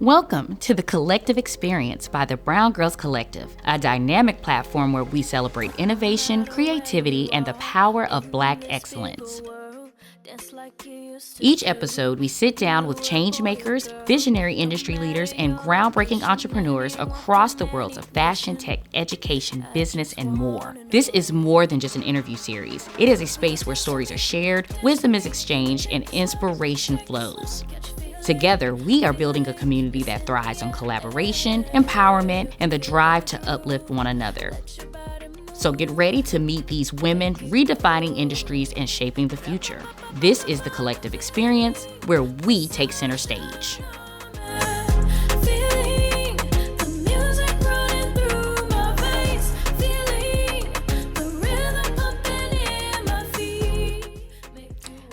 Welcome to the Collective Experience by the BrwnGrlz Collective, a dynamic platform where we celebrate innovation, creativity, and the power of Black excellence. Each episode, we sit down with change makers, visionary industry leaders, and groundbreaking entrepreneurs across the worlds of fashion, tech, education, business, and more. This is more than just an interview series. It is a space where stories are shared, wisdom is exchanged, and inspiration flows. Together, we are building a community that thrives on collaboration, empowerment, and the drive to uplift one another. So get ready to meet these women redefining industries and shaping the future. This is the Collective Experience, where we take center stage.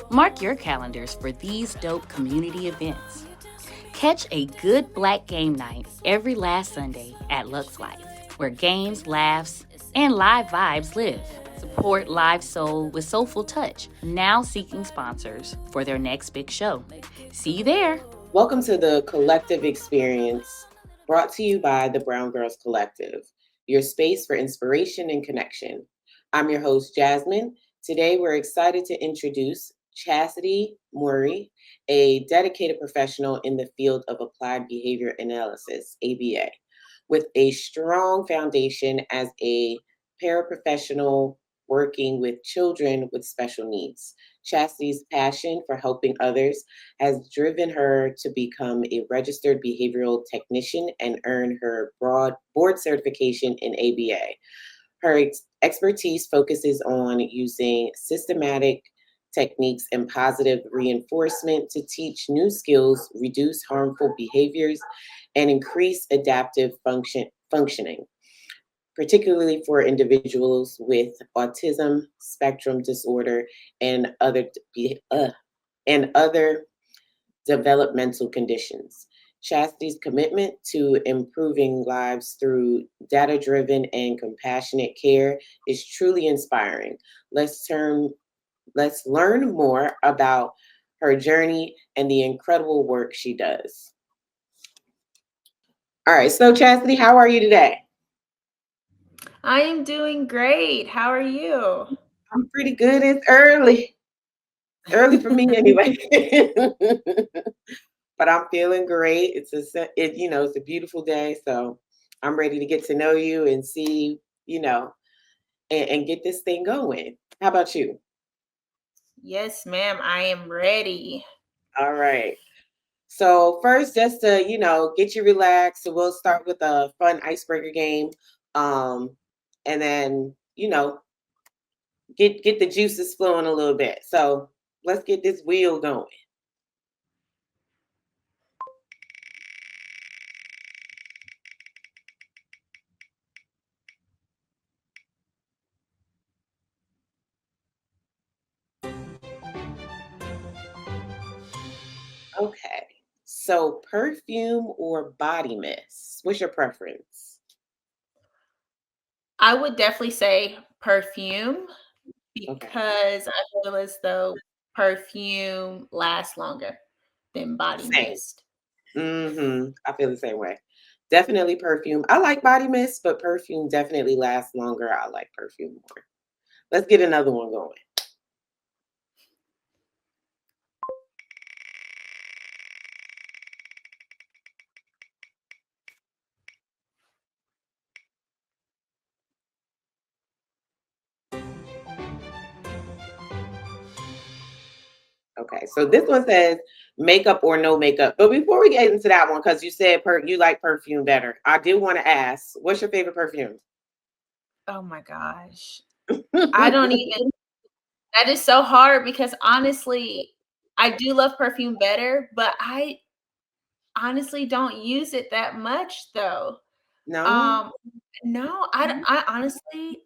Mark your calendars for these dope community events. Catch a good Black game night every last Sunday at Lux Life, where games, laughs, and live vibes live. Support Live Soul with Soulful Touch, now seeking sponsors for their next big show. See you there. Welcome to the Collective Experience, brought to you by the BrwnGrlz Collective, your space for inspiration and connection. I'm your host, Jasmine. Today, we're excited to introduce Chazity Murray, a dedicated professional in the field of applied behavior analysis, ABA, with a strong foundation as a paraprofessional working with children with special needs. Chazity's passion for helping others has driven her to become a registered behavioral technician and earn her board certification in ABA. Her expertise focuses on using systematic techniques and positive reinforcement to teach new skills, reduce harmful behaviors, and increase adaptive functioning, particularly for individuals with autism spectrum disorder and other developmental conditions. Chazity's commitment to improving lives through data-driven and compassionate care is truly inspiring. Let's learn more about her journey and the incredible work she does. All right, so Chazity, how are you today? I am doing great. How are you? I'm pretty good. It's early. Early for me anyway. But I'm feeling great. It's a beautiful day, so I'm ready to get to know you and see, and get this thing going. How about you? Yes, ma'am. I am ready. All right. So first, just to, get you relaxed, so we'll start with a fun icebreaker game. And then, get the juices flowing a little bit. So let's get this wheel going. Okay. So perfume or body mist? What's your preference? I would definitely say perfume because I feel as though perfume lasts longer than body mist. I feel the same way. Definitely perfume. I like body mist, but perfume definitely lasts longer. I like perfume more. Let's get another one going. Okay, so this one says makeup or no makeup. But before we get into that one, because you said you like perfume better, I did want to ask, what's your favorite perfume? Oh my gosh. I don't even, that is so hard because honestly, I do love perfume better, but I honestly don't use it that much though. No? No, I honestly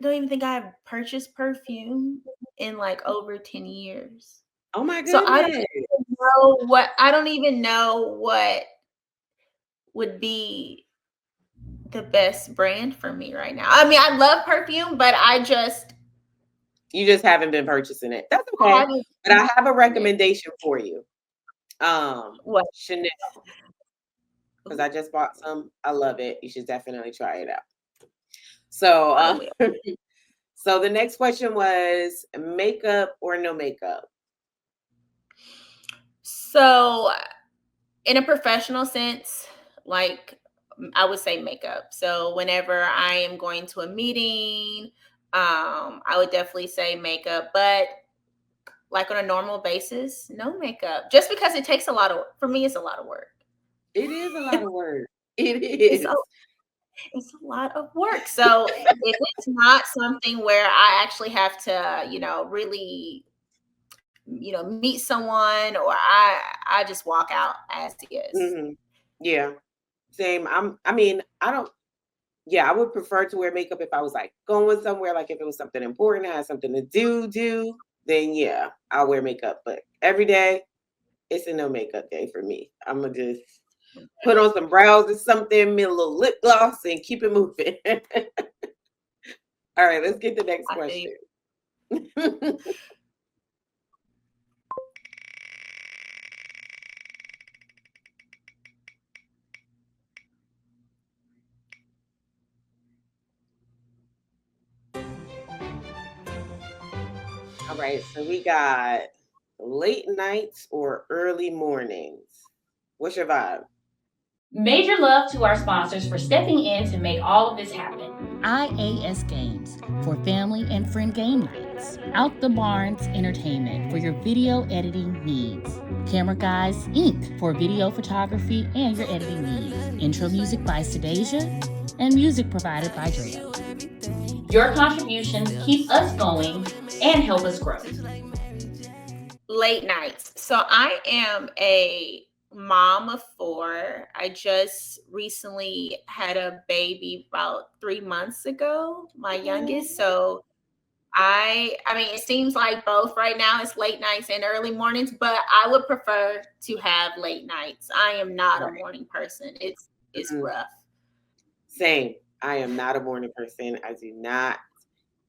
don't even think I've purchased perfume in like over 10 years. Oh my So goodness. I don't even know what would be the best brand for me right now. I mean, I love perfume, but You just haven't been purchasing it. That's okay. But I have a recommendation for you. What? Chanel, because I just bought some. I love it. You should definitely try it out. So, I will. so the next question was makeup or no makeup? So, in a professional sense, like I would say makeup. So, whenever I am going to a meeting, I would definitely say makeup. But like on a normal basis, no makeup. Just because it takes a lot of, for me, it's a lot of work. It is a lot of work. It It's is. it's a lot of work. So if it's not something where I actually have to, really, meet someone, or I just walk out as is. Hmm. Yeah. Same. I mean, I don't. Yeah, I would prefer to wear makeup if I was like going somewhere, like if it was something important, I had something to do, then yeah, I'll wear makeup. But every day, it's a no makeup day for me. I'm gonna just put on some brows or something, me a little lip gloss, and keep it moving. All right, let's get the next I feel question. All right, so we got late nights or early mornings. What's your vibe? Major love to our sponsors for stepping in to make all of this happen. IAS Games for family and friend game nights. Out the Barns Entertainment for your video editing needs. Camera Guys Inc. for video photography and your editing needs. Intro music by Sedasia and music provided by Drea. Your contributions keep us going and help us grow. late nights. So I am a mom of 4. I just recently had a baby about 3 months ago, my youngest. So I mean, it seems like both right now it's late nights and early mornings, but I would prefer to have late nights. I am not a morning person. It's rough. Same. I am not a morning person. I do not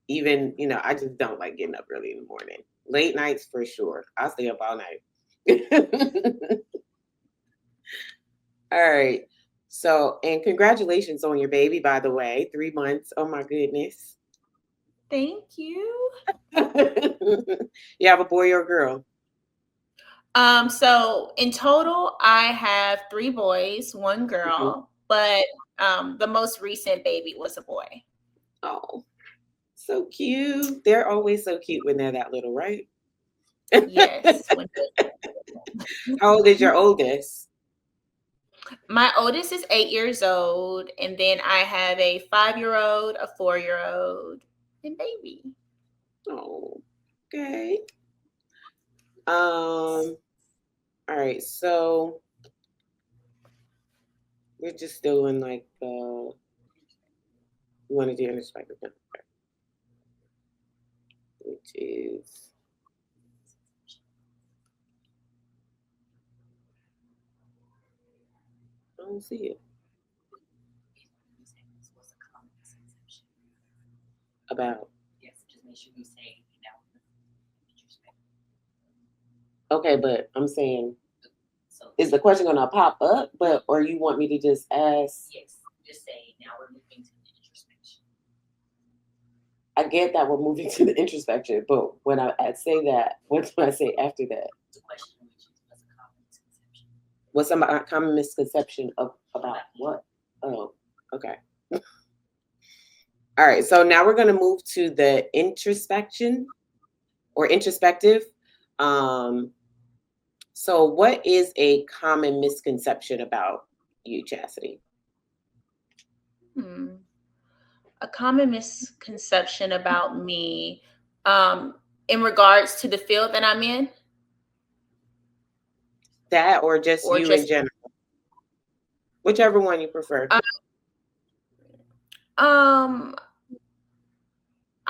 even, I just don't like getting up early in the morning. Late nights for sure. I'll stay up all night. All right. So, and congratulations on your baby, by the way. 3 months. Oh my goodness. Thank you. You have a boy or a girl? So in total, I have 3 boys, 1 girl, but the most recent baby was a boy. Oh, so cute. They're always so cute when they're that little, right? Yes. How old is your oldest? My oldest is 8 years old, and then I have a 5-year-old, a 4-year-old, and baby. Oh, okay. All right, so we're just doing like you want to do introspective, which is I don't see it. About Yes, just make sure you say okay, but I'm saying, so. is the question gonna pop up? But or you want me to just ask? Yes, just say now we're moving to the introspection. I get that we're moving to the introspection, but when I say that, what do I say after that? The question which is what's a common misconception? What's a common misconception about what? Oh, okay. All right, so now we're going to move to the introspection or introspective. So what is a common misconception about you, Chastity? A common misconception about me, in regards to the field that I'm in? That or just Or you just in general? Whichever one you prefer.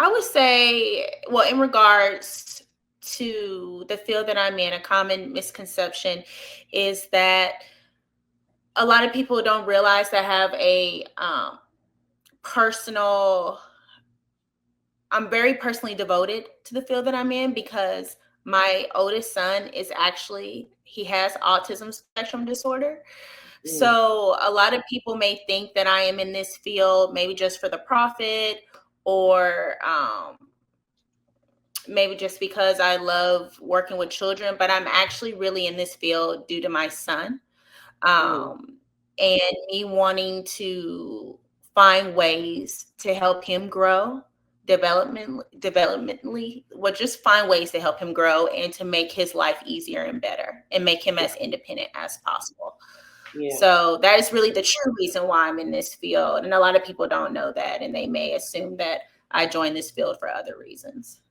I would say, well, in regards to the field that I'm in, a common misconception is that a lot of people don't realize that I have a I'm very personally devoted to the field that I'm in because My oldest son is actually, he has autism spectrum disorder. So a lot of people may think that I am in this field maybe just for the profit, or maybe just because I love working with children, but I'm actually really in this field due to my son, and me wanting to find ways to help him grow developmentally, well, just find ways to help him grow and to make his life easier and better and make him as independent as possible. Yeah. So that is really the true reason why I'm in this field. And a lot of people don't know that, and they may assume that I joined this field for other reasons.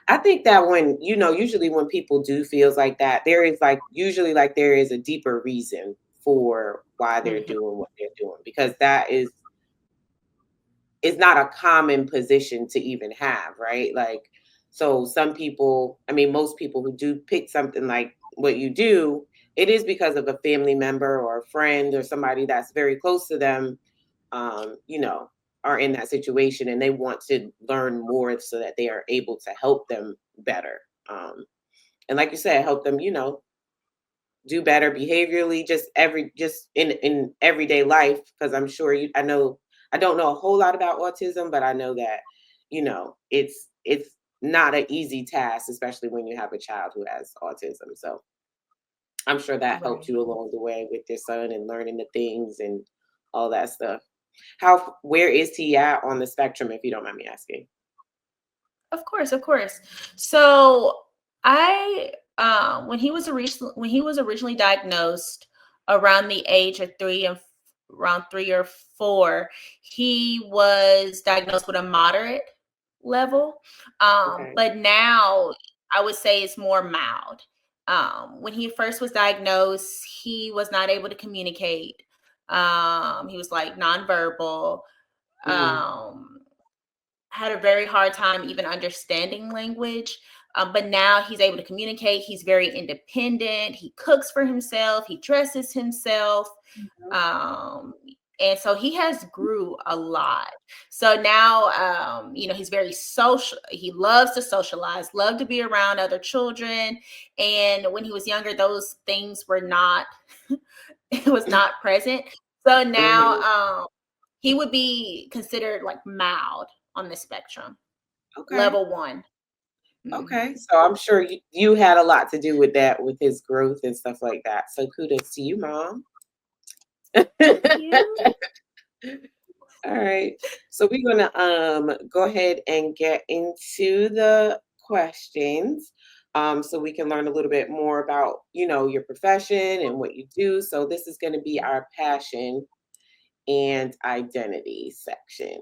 I think that when, usually when people do feels like that, there is usually there is a deeper reason for why they're doing what they're doing, because that is not a common position to even have, right? So some people, most people who do pick something like what you do, it is because of a family member or a friend or somebody that's very close to them, are in that situation, and they want to learn more so that they are able to help them better. And like you said, help them, do better behaviorally, just in everyday life. Because I'm sure I don't know a whole lot about autism, but I know that, it's not an easy task, especially when you have a child who has autism. So I'm sure that helped you along the way with your son and learning the things and all that stuff. Where is he at on the spectrum, if you don't mind me asking? Of course. So when he was originally diagnosed around the age of around 3 or 4, he was diagnosed with a moderate level. But now I would say it's more mild. When he first was diagnosed, he was not able to communicate. He was nonverbal. Had a very hard time even understanding language. But now he's able to communicate. He's very independent. He cooks for himself. He dresses himself. And so he has grew a lot. So now, he's very social. He loves to socialize, love to be around other children. And when he was younger, those things were not, it was not present. So now he would be considered mild on the spectrum. Level 1. Okay. So I'm sure you had a lot to do with that, with his growth and stuff like that. So kudos to you, Mom. Thank you. All right. So we're gonna go ahead and get into the questions. So we can learn a little bit more about, your profession and what you do. So this is going to be our passion and identity section.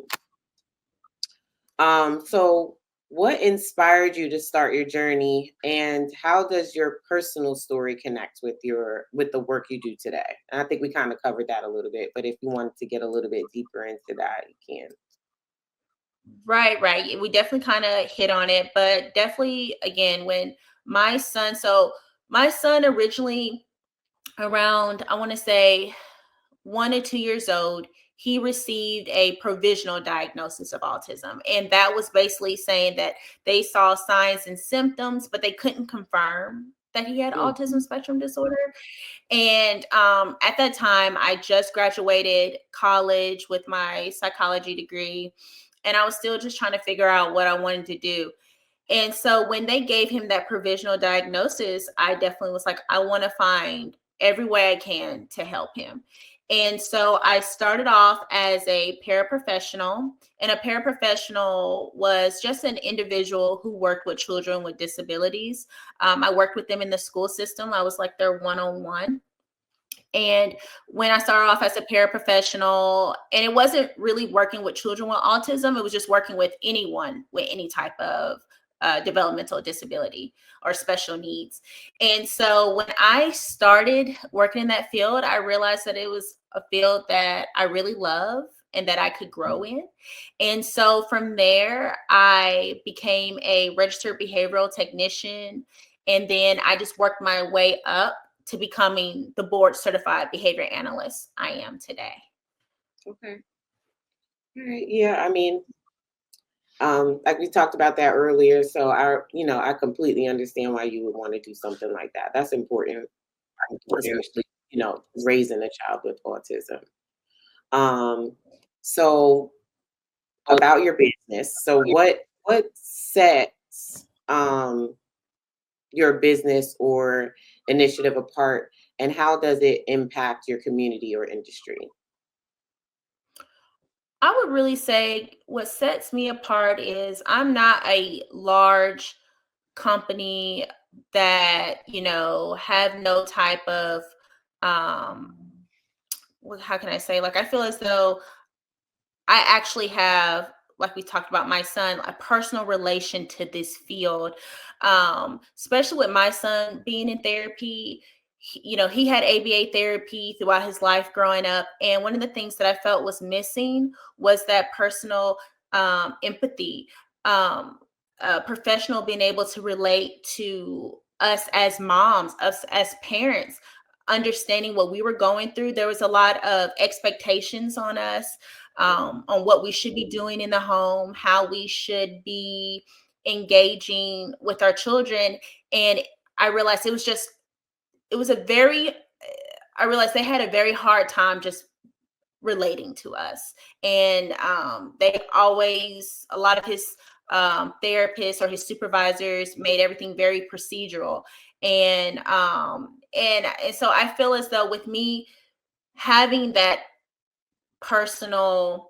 So what inspired you to start your journey, and how does your personal story connect with the work you do today? And I think we kind of covered that a little bit, but if you wanted to get a little bit deeper into that, you can. Right. We definitely kind of hit on it, but definitely again, when my son originally around, I want to say 1 or 2 years old, he received a provisional diagnosis of autism. And that was basically saying that they saw signs and symptoms, but they couldn't confirm that he had autism spectrum disorder. And at that time, I just graduated college with my psychology degree, and I was still just trying to figure out what I wanted to do. And so when they gave him that provisional diagnosis, I definitely was like, I want to find every way I can to help him. And so I started off as a paraprofessional, and a paraprofessional was just an individual who worked with children with disabilities. I worked with them in the school system. I was like their one-on-one. And when I started off as a paraprofessional, and it wasn't really working with children with autism, it was just working with anyone with any type of developmental disability or special needs. And so when I started working in that field, I realized that it was a field that I really love and that I could grow in. And so from there, I became a registered behavioral technician. And then I just worked my way up to becoming the board certified behavior analyst I am today. Okay. All right. Yeah. Like we talked about that earlier. So I completely understand why you would want to do something like that. That's important, especially, raising a child with autism. So about your business. So what sets your business or initiative apart, and how does it impact your community or industry? I would really say what sets me apart is I'm not a large company that, have no type of um how can I say, like, I feel as though I actually have, like we talked about, my son, a personal relation to this field. Especially with my son being in therapy. He had ABA therapy throughout his life growing up. And one of the things that I felt was missing was that personal empathy, professional being able to relate to us as moms, us as parents, understanding what we were going through. There was a lot of expectations on us, on what we should be doing in the home, how we should be engaging with our children. And I realized I realized they had a very hard time just relating to us. And a lot of his therapists or his supervisors made everything very procedural. And so I feel as though with me having that personal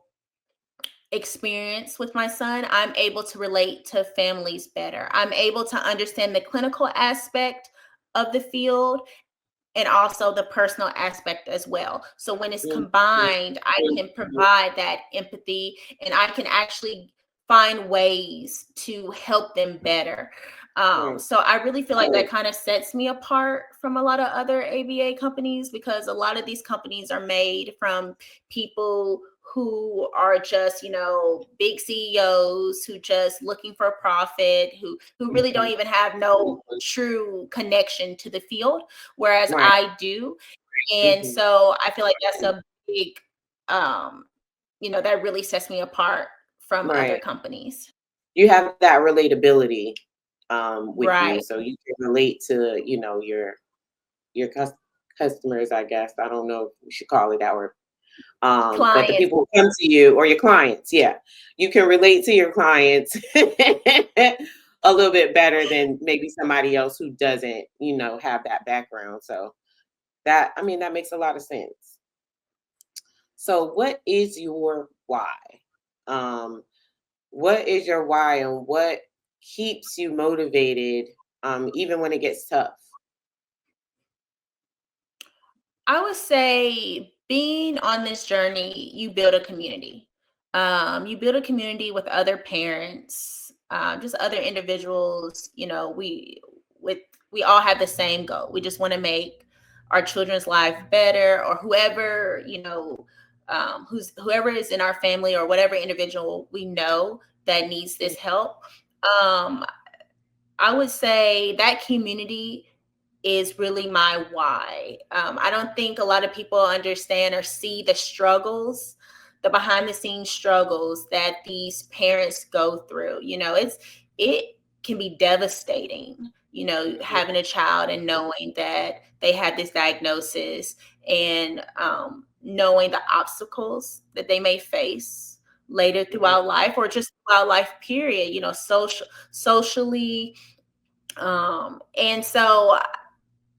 experience with my son, I'm able to relate to families better. I'm able to understand the clinical aspect of the field and also the personal aspect as well. So when it's combined, I can provide that empathy and I can actually find ways to help them better. So I really feel like that kind of sets me apart from a lot of other ABA companies, because a lot of these companies are made from people who are just, big CEOs who just looking for a profit, who really don't even have no true connection to the field, whereas Right. I do. And so I feel like that's a big, that really sets me apart from other Right. companies. You have that relatability with you, Right. so you can relate to, your customers, I guess. I don't know if we should call it that, or but the Clients. people who come to you, or your clients, yeah, you can relate to your clients a little bit better than maybe somebody else who doesn't, have that background. So that makes a lot of sense. So what is your why? What is your why, and what keeps you motivated even when it gets tough? I would say being on this journey, you build a community. You build a community with other parents, just other individuals. With we all have the same goal. We just want to make our children's life better, or whoever whoever is in our family, or whatever individual we know that needs this help. Um, I would say that community is really my why. I don't think a lot of people understand or see the struggles, the behind the scenes struggles that these parents go through. It can be devastating, having a child and knowing that they have this diagnosis, and knowing the obstacles that they may face later throughout life, or just throughout life period, socially. And so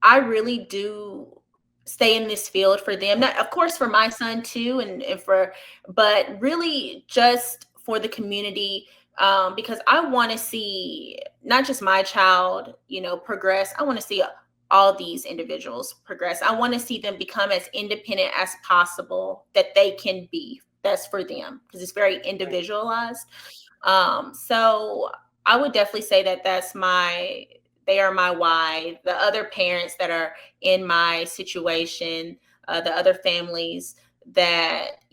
I really do stay in this field for them. Not, of course, for my son too, but really just for the community, because I want to see not just my child, progress. I want to see all these individuals progress. I want to see them become as independent as possible that they can be. That's for them, because it's very individualized. So I would definitely say that they are my why. The other parents that are in my situation, the other families that,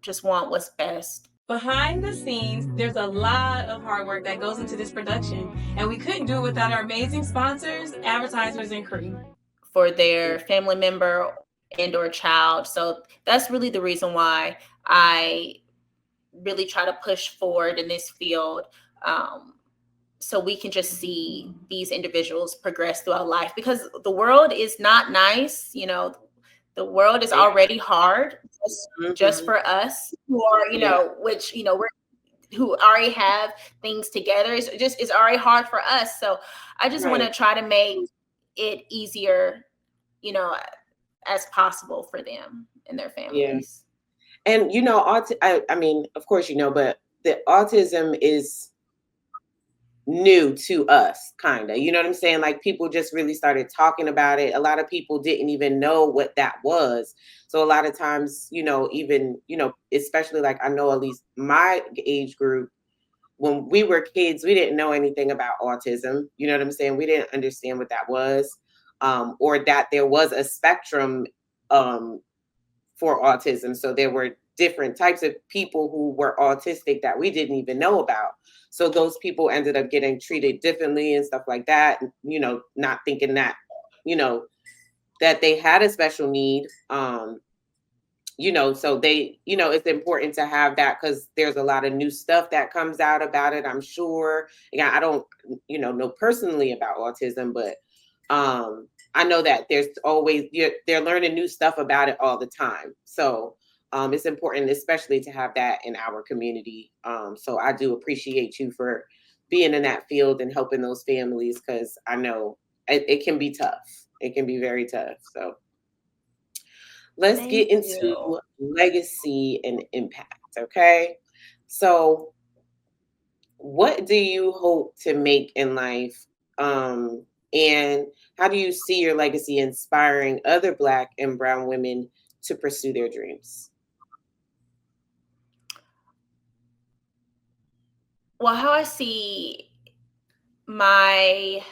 just want what's best. Behind the scenes, there's a lot of hard work that goes into this production, and we couldn't do it without our amazing sponsors, advertisers, and crew. For their family member and or child. So that's really the reason why I really try to push forward in this field, so we can just see these individuals progress throughout life, because the world is not nice. The world is already hard just for us who are, who already have things together. It's already hard for us. So I just want to try to make it easier, as possible for them and their families. And I mean, of course, but the autism is new to us, kind of, you know what I'm saying? Like, people just really started talking about it. A lot of people didn't even know what that was. So a lot of times, even, especially like, I know at least my age group, when we were kids, we didn't know anything about autism. You know what I'm saying? We didn't understand what that was, or that there was a spectrum for autism. So there were different types of people who were autistic that we didn't even know about. So those people ended up getting treated differently and stuff like that, not thinking that, that they had a special need. So they, it's important to have that, because there's a lot of new stuff that comes out about it, I'm sure. Yeah, I don't, know personally about autism, but I know that there's always, they're learning new stuff about it all the time. So it's important, especially to have that in our community. So I do appreciate you for being in that field and helping those families, because I know it can be tough. It can be very tough. So let's get into legacy and impact. Okay. So what do you hope to make in life? And how do you see your legacy inspiring other Black and brown women to pursue their dreams? Well, how I see my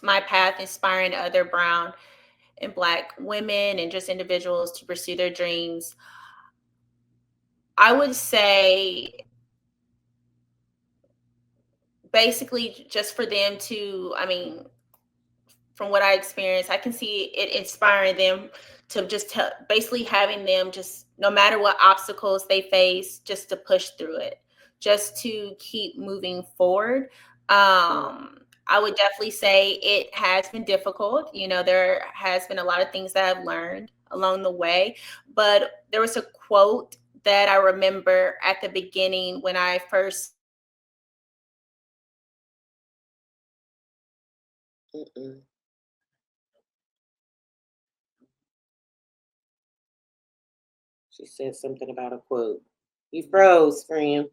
my path inspiring other brown and Black women and just individuals to pursue their dreams, I would say basically just for them to, from what I experienced, I can see it inspiring them to just basically having them just, no matter what obstacles they face, just to push through it, just to keep moving forward. I would definitely say it has been difficult. There has been a lot of things that I've learned along the way, but there was a quote that I remember at the beginning when I first. She said something about a quote. You froze, friend.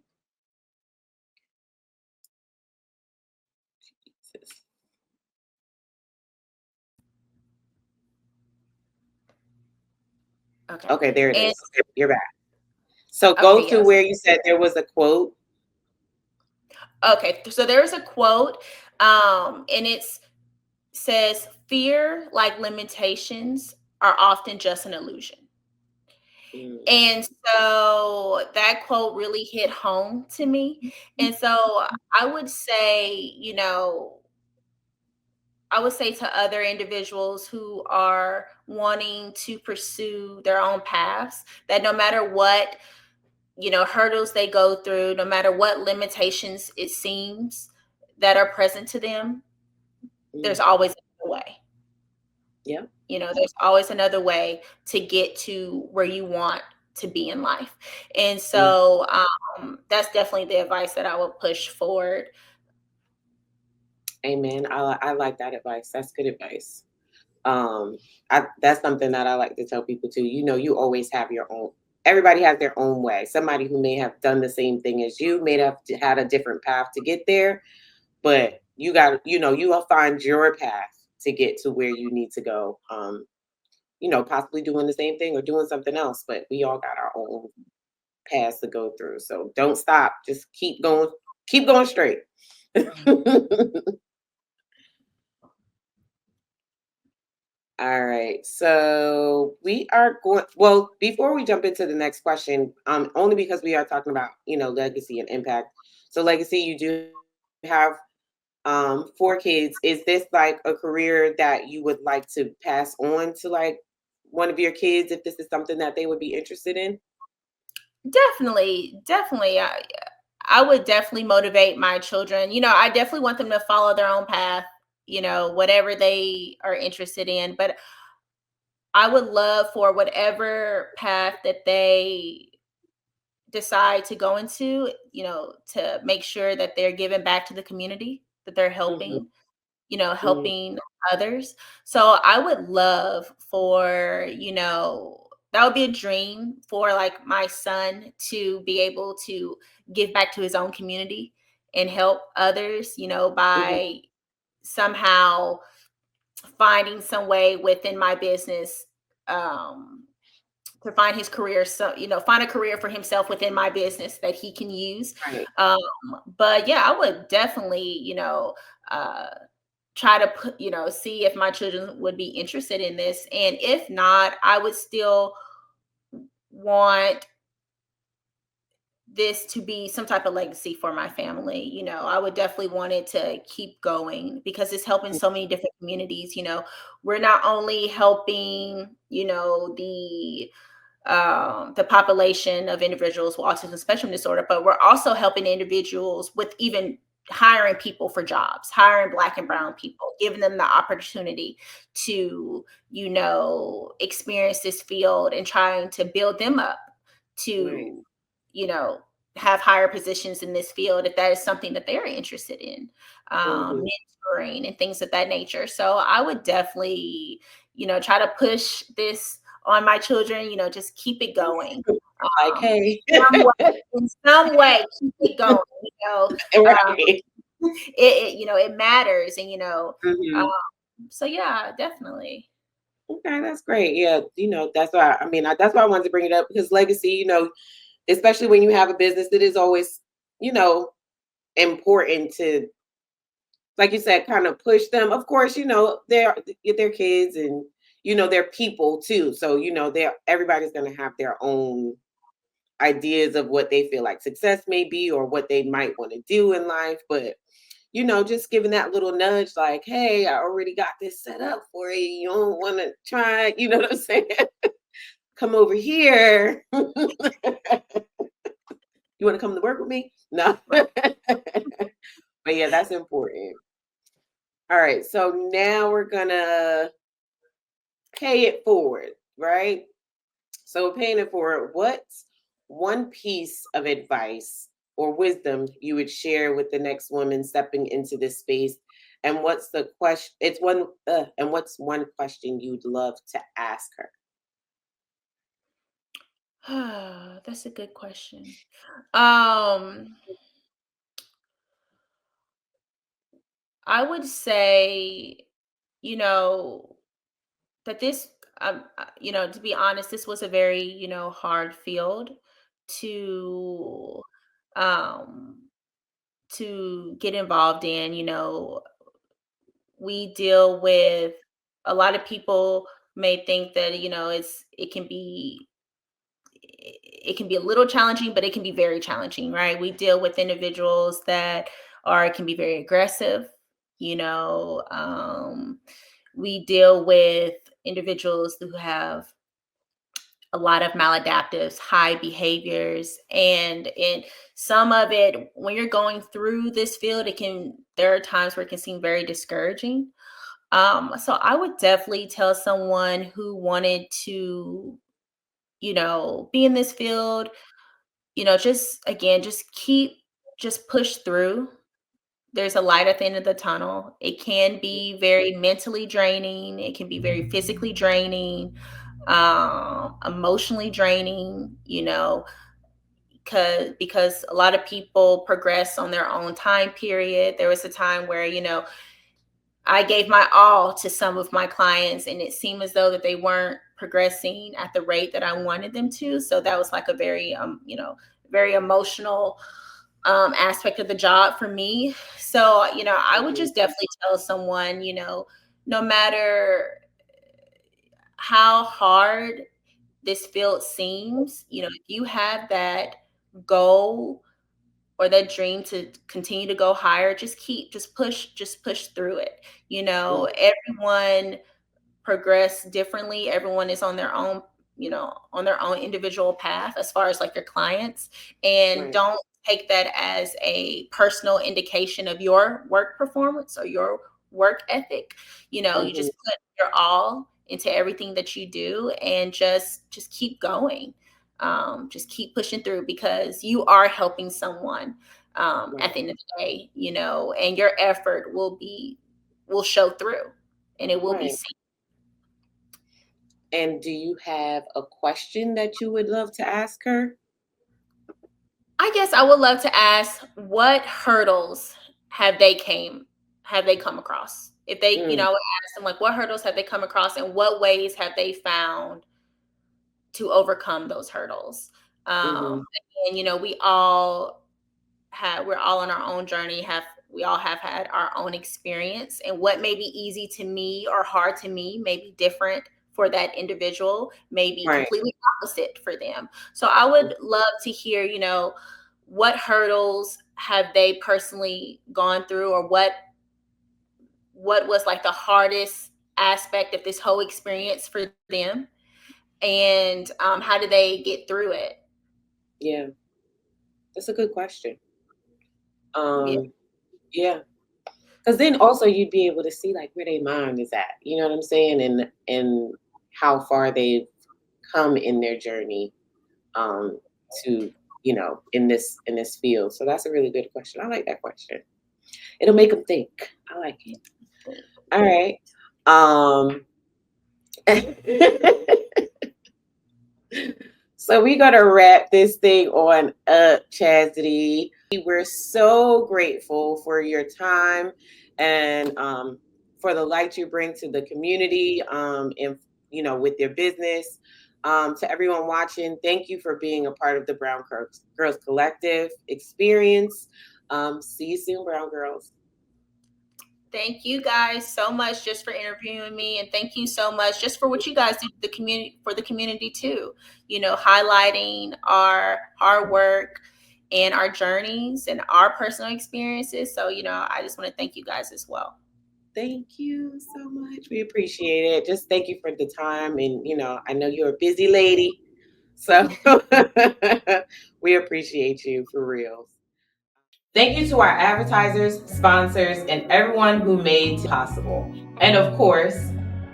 Okay, there it is. You're back. So go to where you said there was a quote. Okay, so there's a quote, and it says, "Fear, like limitations, are often just an illusion." And so that quote really hit home to me. And so I would say, to other individuals who are wanting to pursue their own paths, that no matter what, hurdles they go through, no matter what limitations it seems that are present to them, there's always a way. Yeah. There's always another way to get to where you want to be in life. And so that's definitely the advice that I would push forward. Amen. I like that advice. That's good advice. That's something that I like to tell people too. You always have your own. Everybody has their own way. Somebody who may have done the same thing as you may have had a different path to get there, but you will find your path to get to where you need to go. Possibly doing the same thing or doing something else, but we all got our own paths to go through. So don't stop. Just keep going straight. All right. So we are going, well, before we jump into the next question, only because we are talking about, legacy and impact. So legacy, you do have 4 kids. Is this like a career that you would like to pass on to like one of your kids if this is something that they would be interested in? Definitely, definitely. I would definitely motivate my children. I definitely want them to follow their own path, whatever they are interested in. But I would love for whatever path that they decide to go into, to make sure that they're giving back to the community, that they're Mhm, mhm, helping others. So I would love for, that would be a dream for like my son to be able to give back to his own community and help others, mhm. by somehow finding some way within my business, um, to find his career, so find a career for himself within my business that he can use. Right. um but yeah, I would definitely, uh try to put, see if my children would be interested in this, and if not, I would still want this to be some type of legacy for my family. I would definitely want it to keep going because it's helping so many different communities. We're not only helping, the population of individuals with autism spectrum disorder, but we're also helping individuals with even hiring people for jobs, hiring Black and brown people, giving them the opportunity to, experience this field and trying to build them up Right. to, you know, have higher positions in this field if that is something that they're interested in, Mhm. mentoring and things of that nature. So I would definitely, try to push this on my children, just keep it going. Like, hey. Some way, in some way, keep it going. Um, Right. it matters, and um, Mhm. so yeah, definitely. Okay, that's great. Yeah, that's why that's why I wanted to bring it up because legacy, especially when you have a business, it is always, you know, important to, like you said, kind of push them. Of course, they're kids and they're people too. So, they're everybody's gonna have their own ideas of what they feel like success may be or what they might want to do in life. But, just giving that little nudge, like, hey, I already got this set up for you. You don't want to try, you know what I'm saying? Come over here. You want to come to work with me? No. Right. But yeah, that's important. All right. So now we're gonna pay it forward, right? So paying it forward, what's one piece of advice or wisdom you would share with the next woman stepping into this space? And what's the question? And what's one question you'd love to ask her? That's a good question. Um, I would say, you know, that this, to be honest, this was a very, hard field to, um, get involved in. We deal with a lot of people may think that, it can be a little challenging, but it can be very challenging, right? We deal with individuals that can be very aggressive. You know, we deal with individuals who have a lot of maladaptives, high behaviors, and some of it, when you're going through this field, there are times where it can seem very discouraging. So I would definitely tell someone who wanted to, be in this field, just again, just push through. There's a light at the end of the tunnel. It can be very mentally draining. It can be very physically draining, emotionally draining, because a lot of people progress on their own time period. There was a time where, I gave my all to some of my clients and it seemed as though that they weren't progressing at the rate that I wanted them to. So that was like a very, very emotional aspect of the job for me. So, I would Mhm. just definitely tell someone, no matter how hard this field seems, if you have that goal or that dream to continue to go higher, just push through it. Mhm. Everyone progress differently. Everyone is on their own on their own individual path as far as like your clients, and don't take that as a personal indication of your work performance or your work ethic. You just put your all into everything that you do, and just keep going. Just keep pushing through, because you are helping someone at the end of the day, and your effort will show through, and it will be seen. And do you have a question that you would love to ask her? I guess I would love to ask, what hurdles have they come across? If they, I would ask them, like, what hurdles have they come across, and what ways have they found to overcome those hurdles? And we're all on our own journey. We all have had our own experience, and what may be easy to me or hard to me may be different for that individual, may be completely opposite for them. So I would love to hear, what hurdles have they personally gone through, or what was like the hardest aspect of this whole experience for them, and how did they get through it? Yeah, that's a good question. Yeah. Because then also you'd be able to see like where their mind is at, you know what I'm saying? And how far they've come in their journey to, in this field. So that's a really good question. I like that question. It'll make them think. I like it. All right. So we're going to wrap this thing on up, Chazity. We're so grateful for your time and for the light you bring to the community and, with your business. To everyone watching, thank you for being a part of the BrwnGrlz Collective experience. See you soon, Brown Girls. Thank you guys so much just for interviewing me, and thank you so much just for what you guys do for the community too. Highlighting our hard work and our journeys and our personal experiences. So, I just want to thank you guys as well. Thank you so much. We appreciate it. Just thank you for the time. And, I know you're a busy lady, so we appreciate you for real. Thank you to our advertisers, sponsors, and everyone who made it possible. And of course,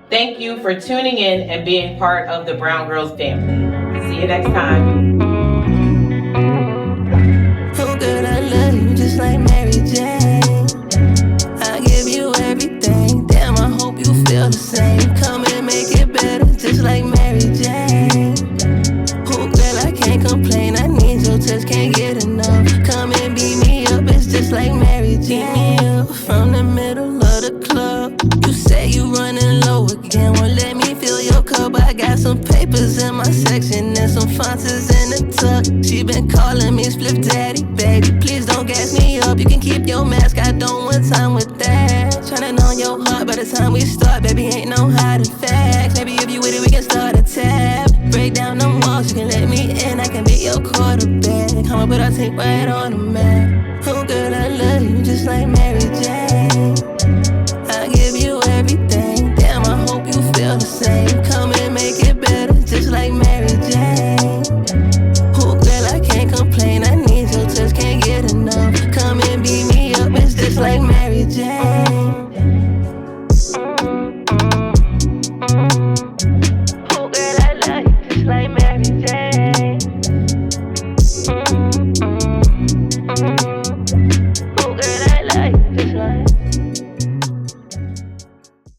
thank you for tuning in and being part of the BrwnGrlz family. See you next time. Oh, girl, I love you just like Mary Jane. I give you everything. Damn, I hope you feel the same. Come and make it better, just like Mary Jane. Oh, girl, I can't complain. I need your touch, can't get enough. Come and beat me up, it's just like Mary Jane. Beat me up from the middle of the club. You say you running low again, won't let me fill your cup. I got some papers in my section and some fonts in the tuck. She been calling me Split Daddy, baby. Please don't gas me up. You can keep your mask, I don't want time with that. Tryna on your heart by the time we start, baby, ain't no hiding facts. Maybe if you with it, we can start a tab. Break down them walls, you can let me in, I can be your quarterback. Come on, put our team right on the map. Oh, girl, I love you just like Mary Jane.